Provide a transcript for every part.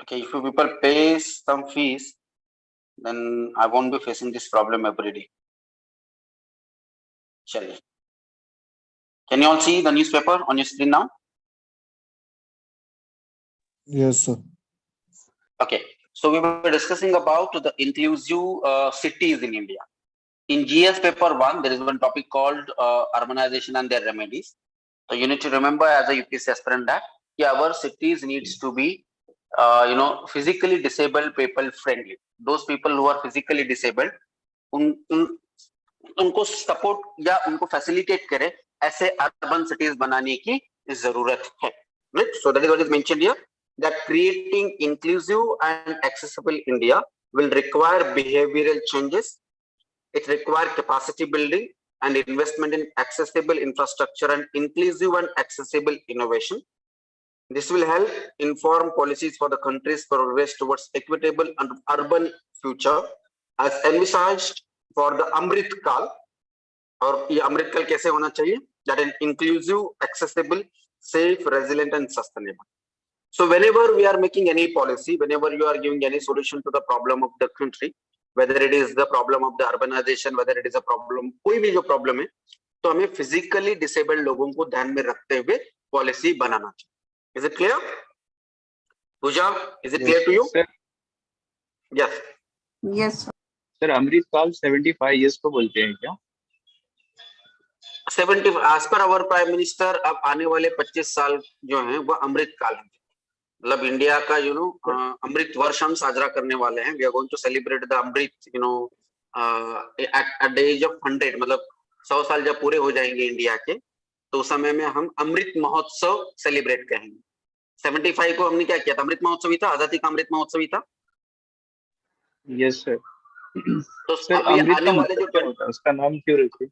Okay, if you people pay some fees, then I won't be facing this problem every day. Chaliye. Can you all see the newspaper on your screen now? Yes, sir. Okay, so we were discussing about the inclusive cities in India. In GS paper 1, there is one topic called urbanization and their remedies. So you need to remember as a UPSC aspirant that our cities needs to be physically disabled people friendly. Those people who are physically disabled, उनको support या उनको facilitate करे ऐसे urban cities बनाने की जरूरत है. Right? So that is what is mentioned here, that creating inclusive and accessible India will require behavioral changes. It requires capacity building and investment in accessible infrastructure and inclusive and accessible innovation. This will help inform policies for the country's progress towards equitable and urban future as envisaged for the Amrit Kal. और ये अमृत काल कैसे होना चाहिए? That is inclusive, accessible, safe, resilient, and sustainable. So whenever we are making any policy, whenever you are giving any solution to the problem of the country, whether it is the problem of the urbanization, whether it is a problem, कोई भी जो problem है, तो हमें physically disabled लोगों को ध्यान में रखते हुए policy बनाना चाहिए. Is it clear? Pooja, is it clear to you? Sir. Yes. Yes. Sir, अमृत काल 75 years को बोलते हैं क्या? 70 as per our prime minister, अब आने वाले 25 साल जो हैं वो अमृत काल है. मतलब इंडिया का अमृत वर्ष हम साजरा करने वाले हैं. We are going to celebrate the Amrit at the age of 100. मतलब 100 साल जब पूरे हो जाएंगे इंडिया के, तो उस समय में हम अमृत महोत्सव सेलिब्रेट करेंगे. 75 को हमने क्या किया था? अमृत महोत्सव ही था, आजादी का अमृत महोत्सव ही था. Yes sir. तो सर आने वाले जो क्या होता है उसका नाम क्यों रखे?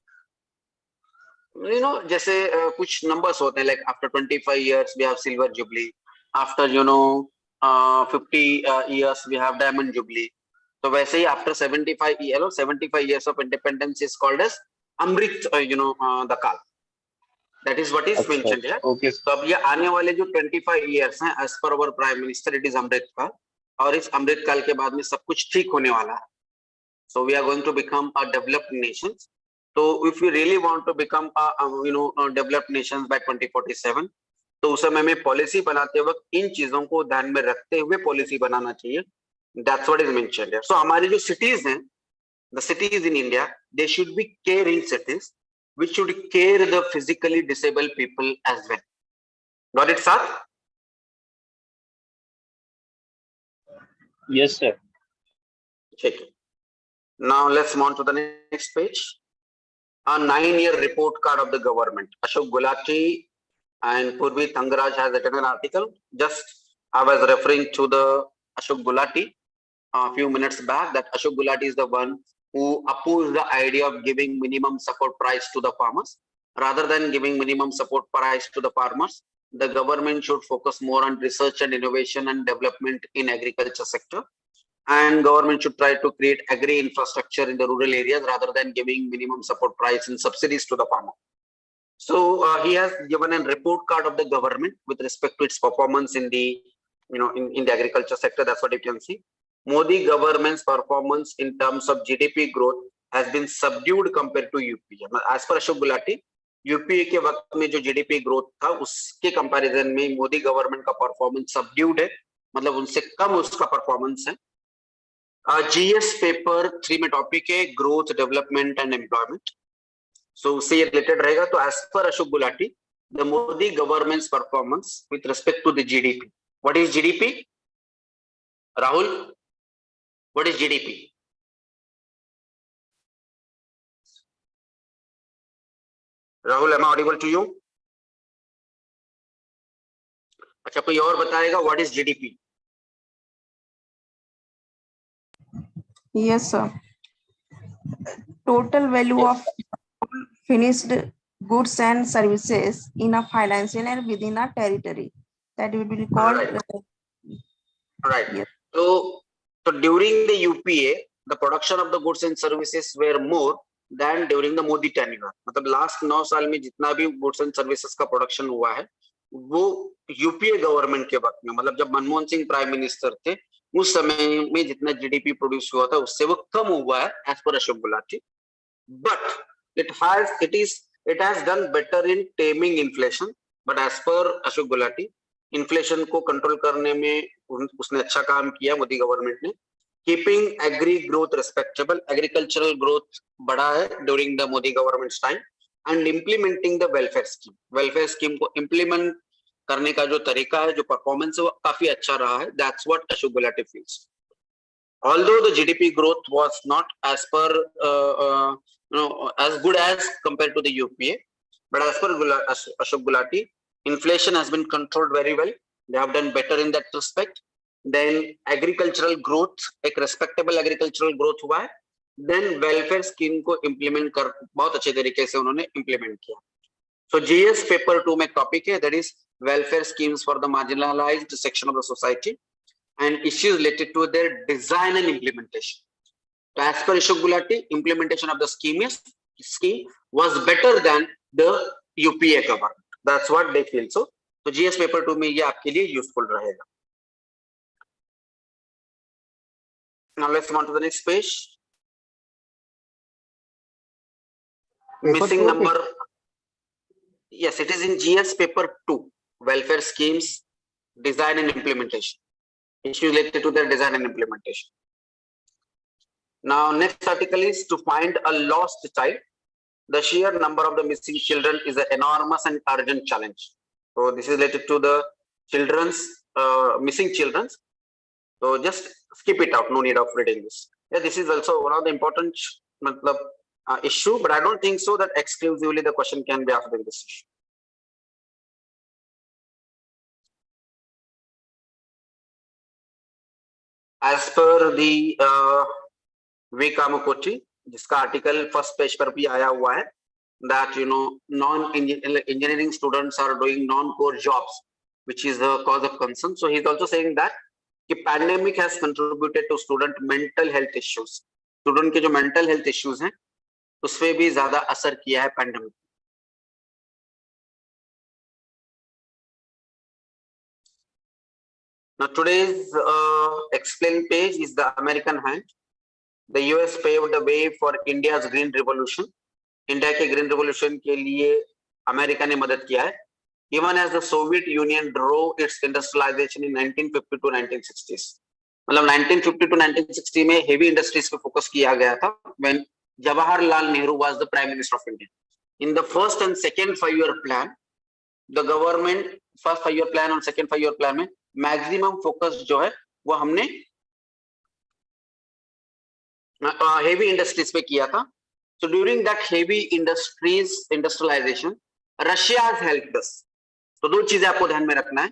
जैसे कुछ नंबर्स होते हैं, like after 25 years we have silver jubilee, after 50 years we have diamond jubilee. तो वैसे ही after 75 years of independence is called as Amrit the Kaal. That is what is mentioned here. Okay. तो अब ये आने वाले जो 25 years हैं, as per our prime minister, it is अमृत काल, और इस अमृत काल के बाद में सब कुछ ठीक होने वाला है. So we are going to become a developed nation. So if we really want to become a developed nations by 2047, तो उस समय में पॉलिसी बनाते वक्त इन चीजों को ध्यान में रखते हुए पॉलिसी बनाना चाहिए. That's what is mentioned here. So हमारी जो cities हैं, the cities in India, they should be caring cities, which should care the physically disabled people as well. Got it, Sat? Yes, sir. Okay. Now let's move on to the next page. A 9-year report card of the government. Ashok Gulati and Purvi Thangaraj has written an article. Just I was referring to the Ashok Gulati a few minutes back, that Ashok Gulati is the one who opposed the idea of giving minimum support price to the farmers. Rather than giving minimum support price to the farmers, the government should focus more on research and innovation and development in agriculture sector. And government should try to create agri infrastructure in the rural areas rather than giving minimum support price and subsidies to the farmer. So he has given a report card of the government with respect to its performance in the in the agriculture sector. That's what you can see. Modi government's performance in terms of GDP growth has been subdued compared to UPA. As per Ashok Gulati, UPA के वक्त में जो GDP growth था उसके comparison में Modi government का performance subdued है, मतलब उनसे कम उसका परफॉर्मेंस है. जीएस पेपर 3 में टॉपिक है growth, development and employment. So उससे रिलेटेड रहेगा. तो as per Ashok Gulati, the Modi government's performance with respect to the GDP. What is GDP? Rahul, what is GDP? Rahul, am I audible to you? अच्छा, कोई और बताएगा what is GDP? Yes, sir. Total value of finished goods and services in a financial and within a territory, that will be called. Right. Yes. So during the UPA, the production of the goods and services were more than during the Modi tenure. मतलब last 9 साल में जितना भी goods and services का production हुआ है वो UPA government के वक्त में, मतलब जब मनमोहन सिंह प्राइम मिनिस्टर थे उस समय में जितना जीडीपी प्रोड्यूस हुआ था उससे वो कम हुआ है as per Ashok Gulati. But it has done better in taming inflation. But as per Ashok Gulati, inflation को कंट्रोल करने में उसने अच्छा काम किया मोदी गवर्नमेंट ने. Keeping agri growth respectable, agricultural growth बढ़ा है during the Modi government time. And implementing the welfare scheme को इम्प्लीमेंट करने का जो तरीका है, जो परफॉर्मेंस है, वो काफी अच्छा रहा है. That's what Ashok Gulati feels. Although the GDP growth was not as per as good as compared to the UPA, but as per Ashok Gulati, inflation has been controlled very well. They have done better in that respect. Then agricultural growth, एक respectable agricultural growth हुआ है. Then welfare scheme को implement कर बहुत अच्छे तरीके से उन्होंने implement किया. So GS paper 2 में topic है, that is welfare schemes for the marginalized section of the society and issues related to their design and implementation. So as per Ashok Gulati, implementation of the scheme was better than the UPA government. That's what they feel. So GS paper 2 में ये आपके लिए useful रहेगा. Now let's move on to the next page. Missing number. Yes, it is in GS paper 2. Welfare schemes, design and implementation. Issues related to their design and implementation. Now, next article is to find a lost child. The sheer number of the missing children is an enormous and urgent challenge. So this is related to the children's missing children. So just skip it out. No need of reading this. Yeah, this is also one of the important issue, but I don't think so that exclusively the question can be asked in this issue. As per the V. Kamakoti, जिसका article first page पर भी आया हुआ है, that non-engineering students are doing non-core jobs, which is the cause of concern. So he is also saying that कि pandemic has contributed to student mental health issues. Student के जो mental health issues हैं, उसपे भी ज्यादा असर किया है pandemic. Now today's explain page is the American hand. The US paved the way for India's green revolution. India के green revolution के लिए अमेरिका ने मदद किया है. Even as the Soviet Union drove its industrialization in 1950 to 1960s. मतलब 1950 to 1960 में heavy industries पे focus किया गया था. When Jawaharlal Nehru was the Prime Minister of India. In the first and second 5-year plan, the government first 5-year plan और second 5-year plan में maximum focus जो है वो हमने heavy industries पे किया था. So during that heavy industrialization, Russia has helped us. तो दो चीजें आपको ध्यान में रखना है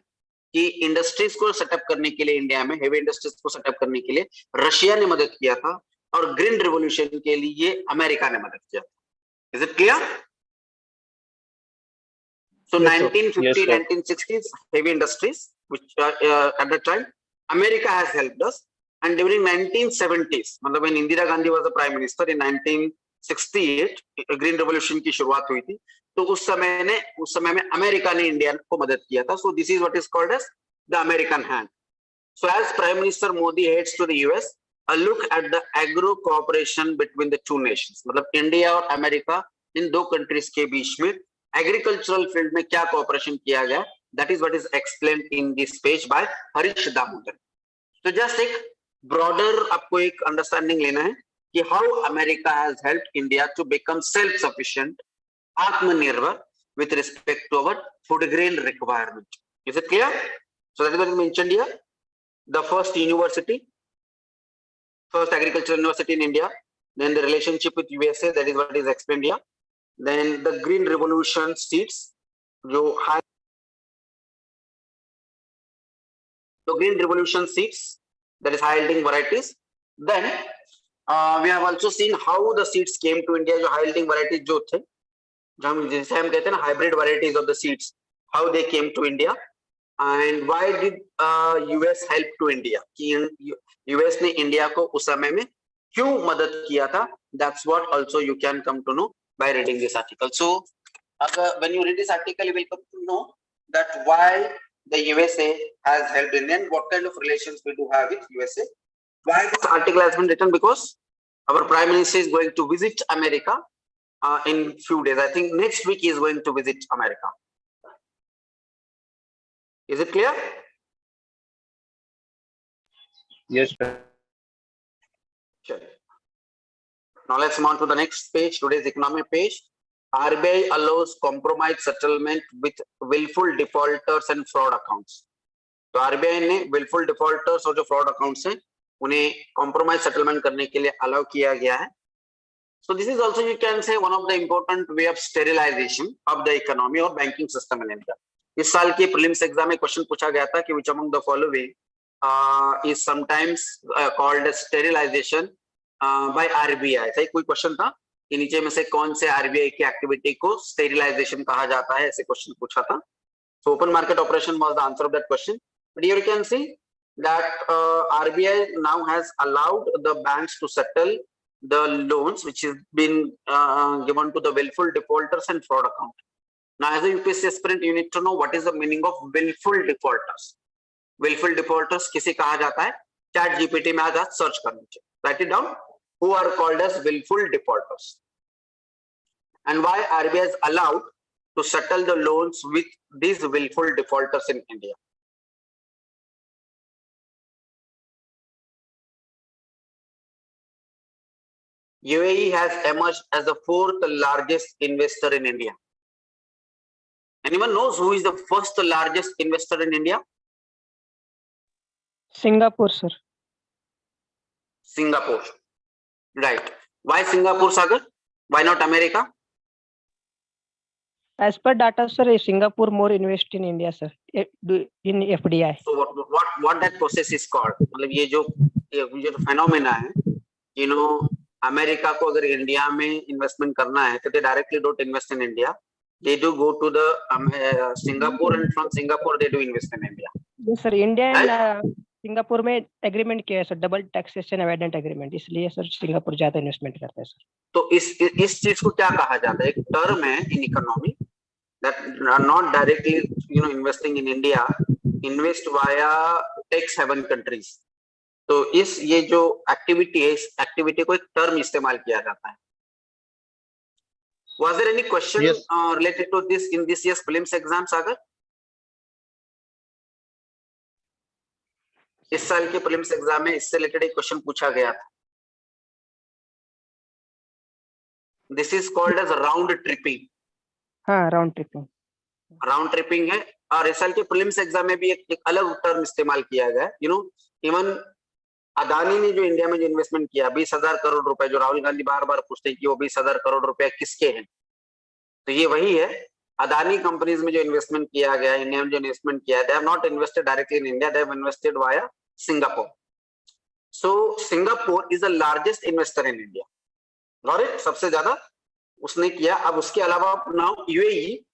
कि इंडस्ट्रीज को सेटअप करने के लिए इंडिया में हेवी इंडस्ट्रीज को सेटअप करने के लिए रशिया ने मदद किया था और ग्रीन रिवॉल्यूशन के लिए अमेरिका ने मदद किया था. Is it clear? So 1950, 1960s heavy industries, which at that time America has helped us. And during 1970s, मतलब when Indira Gandhi was the prime minister in 1968, green revolution की शुरुआत हुई थी. तो उस समय में अमेरिका ने इंडिया को मदद किया था. So this is what is called as the American hand. So as Prime Minister Modi heads to the US, a look at the agro cooperation between the two nations. मतलब India और America in दो countries के बीच में agricultural field में क्या cooperation किया गया, that is what is explained in this page by Harish Damodar. तो जस्ट एक ब्रॉडर आपको एक अंडरस्टैंडिंग लेना है कि how America has helped India to become self sufficient, आत्मनिर्भर with respect to our food grain requirement. Is it clear? So that is what is mentioned here. The first university, first agricultural university in India, then the relationship with USA, that is what is explained here. Then the green revolution seeds, जो green revolution seeds, that is high yielding varieties. Then we have also seen how the seeds came to India. जो high yielding varieties जो थे, जिसे हम कहते हैं ना hybrid varieties of the seeds, how they came to India and why did US help to India, कि US ने इंडिया को उस समय में क्यों मदद किया था. That's what also you can come to know by reading this article. So when you read this article, you will come to know that why the USA has helped India and what kind of relations we do have with USA. Why this article has been written? Because our Prime Minister is going to visit America in few days. I think next week he is going to visit America. Is it clear? Yes, sir. Sure. Now let's move on to the next page, today's economy page. RBI allows compromise settlement with willful defaulters and fraud accounts. तो RBI ने willful defaulters और जो fraud accounts हैं उन्हें compromise settlement करने के लिए allow किया गया है. So this is also, you can say, one of the important way of sterilization of the economy or banking system in India. इस साल के prelims exam में question पूछा गया था कि which among the following is sometimes called as sterilization by RBI. ऐसा ही कोई क्वेश्चन था कि नीचे में से कौन से RBI की एक्टिविटी को स्टेरिलाइजेशन कहा जाता है, ऐसे क्वेश्चन पूछा था. So open market operation was the answer of that question. But here you can see that RBI now has allowed the banks to settle the loans which has been given to the willful defaulters and fraud account. Now, as a UPSC aspirant, you need to know what is the meaning of willful defaulters. Willful defaulters किसे कहा जाता है? Chat GPT में आज search कर लीजिए. Write it down. Who are called as willful defaulters? And why RBI is allowed to settle the loans with these willful defaulters in India? UAE has emerged as the fourth largest investor in India. Anyone knows who is the first largest investor in India? Singapore, sir. Singapore. Right. Why Singapore, Sagar? Why not America? As per data, sir, Singapore more invest in India, sir, in FDI. So what that process is called? मतलब ये जो phenomena है, you know, America को अगर India में investment करना है तो they directly don't invest in India. They do go to the Singapore, and from Singapore they do invest in India. Yes, sir. India and Singapore में agreement किया है sir, double taxation avoidant agreement, इसलिए sir Singapore ज्यादा investment करता है sir. तो इस चीज को क्या कहा जाता है? एक टर्म है in economy that are not directly, you know, investing in India, invest via tax haven countries. तो ये जो एक्टिविटी है, इस एक्टिविटी को एक टर्म इस्तेमाल किया जाता है. Was there any question related to this in this year's prelims exam, Sagar? इस साल के prelims exam में इससे रिलेटेड एक क्वेश्चन पूछा गया था. This is called as round tripping. हाँ, राउंड ट्रिपिंग. राउंड ट्रिपिंग है. और इस साल के prelims exam में भी एक अलग टर्म इस्तेमाल किया गया है. You know, इवन अदानी ने जो इंडिया में जो इन्वेस्टमेंट किया 20,000 करोड़ रुपए, जो राहुल गांधी बार बार पूछते हैं कि वो 20,000 करोड़ रुपए किसके हैं, तो ये वही है. अदानी कंपनीज में जो इन्वेस्टमेंट किया गया, इंडिया में जो इन्वेस्टमेंट किया है, they have not invested directly in India, they have invested via Singapore. So Singapore is the largest investor in India. Got it? सबसे ज्यादा उसने किया. अब उसके अलावा now UAE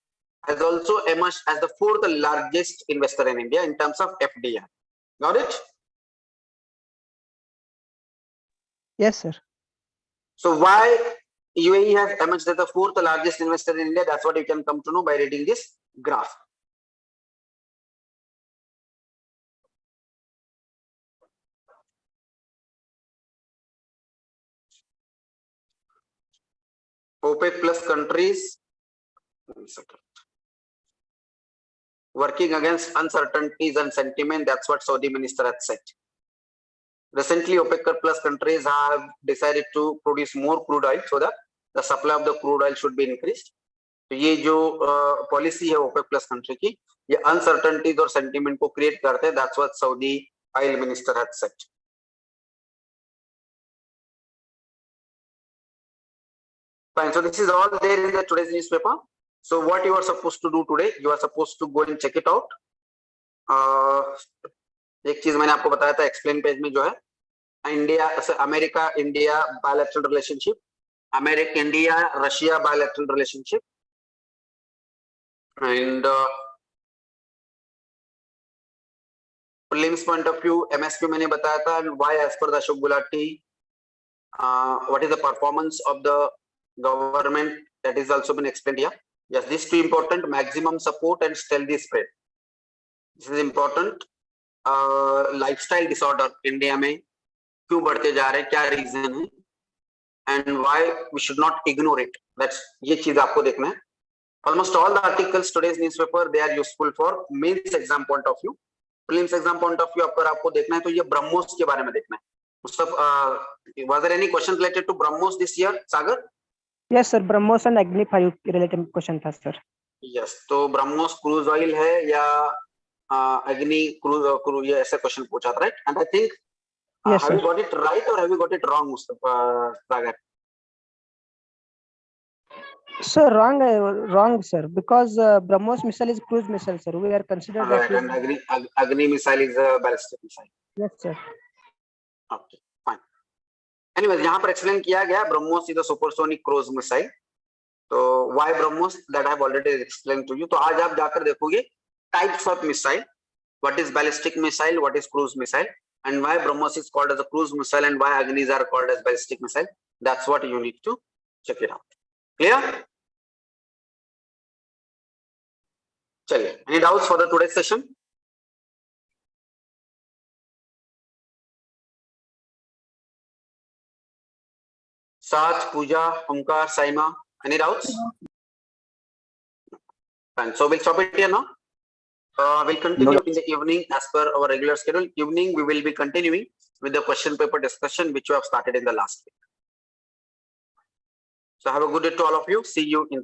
has also emerged as the fourth largest investor in India in terms of FDI. Got it? Yes, sir. So why UAE has emerged as the fourth largest investor in India? That's what you can come to know by reading this graph. OPEC plus countries working against uncertainties and sentiment. That's what Saudi minister had said. Recently, OPEC plus countries have decided to produce more crude oil so that the supply of the crude oil should be increased. तो ये जो policy है OPEC plus country की, ये uncertainties और sentiment को create करते हैं. That's what Saudi oil minister had said. Fine. So this is all there in the today's newspaper. So what you are supposed to do today? You are supposed to go and check it out. एक चीज मैंने आपको बताया था explain page में जो है, India America India bilateral relationship, America India Russia bilateral relationship, and prelims point of view MSP मैंने बताया था. Why as per the Ashok Gulati, what is the performance of the government, that is also been explained here. Yes, these two important: maximum support and stealthy spread. This is important. Lifestyle disorder India में क्यों बढ़ते जा रहे हैं, क्या reason है, and why we should not ignore it. That's ये चीज आपको देखना है. Almost all the articles today's newspaper they are useful for mains exam point of view. Prelims exam point of view अगर आपको देखना है तो ये ब्रह्मोस के बारे में देखना है. Was there any question related to BrahMos this year, Sagar? Yes, sir. BrahMos and Agni 5 related question था, sir. Yes. तो BrahMos क्रूज ऑयल है या अग्नि क्रूज ये ऐसा क्वेश्चन पूछा था, right? And I think Yes, have sir. you got it right or have you got it wrong, Mustafa, Sagar? Sir, wrong, sir. Because BrahMos missile is cruise missile, sir. We are considered that. Right, and Agni missile is a ballistic missile. Yes, sir. Okay, fine. Anyways, यहाँ पर explain किया गया BrahMos is a supersonic cruise missile. तो why BrahMos, that I have already explained to you. तो आज आप जाकर देखोगे types of missile, what is ballistic missile, what is cruise missile, and why BrahMos is called as a cruise missile and why Agnis are called as ballistic missile. That's what you need to check it out. Clear? चलिए, any doubts for the today's session? Saj, Pooja, Omkar, Saima, any doubts? Fine. So we'll stop it here now. We'll continue in the evening as per our regular schedule. Evening, we will be continuing with the question paper discussion, which we have started in the last week. So have a good day to all of you. See you in